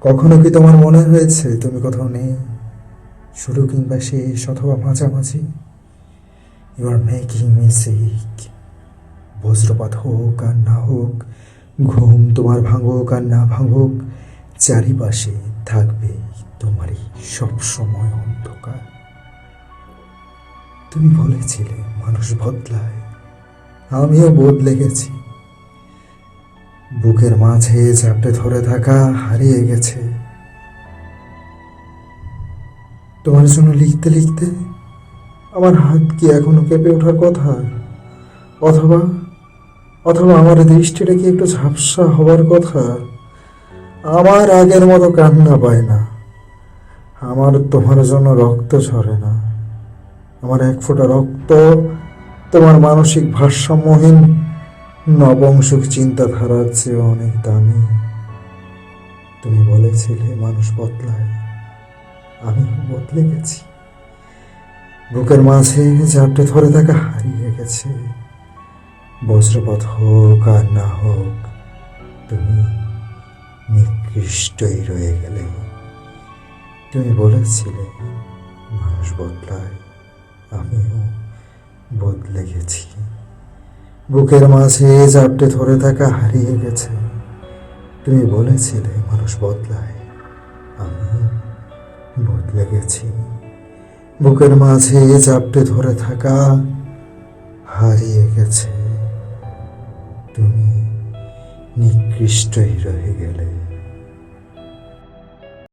কখনো কি তোমার মনে হয়েছে তুমি কোথাও নেই, শুরু কিংবা শেষ অথবা মাঝামাঝি? You are making me sick. বজ্রপাত হোক আর না হোক, ঘুম তোমার ভাঙুক আর না ভাঙুক, চারিপাশে থাকবে তোমারই সব সময় অন্ধকার। তুমি বলেছিলে মানুষ বদলায়, আমিও বদলে গেছি। বুকের মাঝে চাপটে ধরে থাকা হারিয়ে গেছে। তোমার জন্য লিখতে লিখতে আমার হাত কি এখনো কেঁপে ওঠার কথা? অথবা অথবা আমার দৃষ্টিটা কি একটু ঝাপসা হবার কথা? আমার আগের মতো কান্না পায় না, আমার তোমার জন্য রক্ত ঝরে না। আমার এক ফোঁটা রক্ত তোমার মানসিক ভারসাম্যহীন নবংশুক চিন্তাধারার চেয়ে অনেক দামি। তুমি বলেছিলে মানুষ বদলায়, আমিও বদলে গেছি। বুকের মাঝে জাপটে ধরে থাকা হারিয়ে গেছে। বজ্রপাত হোক আর না হোক, তুমি নিকৃষ্টই রয়ে গেলে। তুমি বলেছিলে মানুষ বদলায়, আমিও বদলে গেছি। বুকের মাঝে জাপটে ধরে থাকা হারিয়ে গেছে। তুমি বলেছিলে মানুষ বদলায়, আমিও বদলে গেছি। বুকের মাঝে জাপটে ধরে থাকা হারিয়ে গেছে। তুমি নিকৃষ্টই রয়ে গেলে।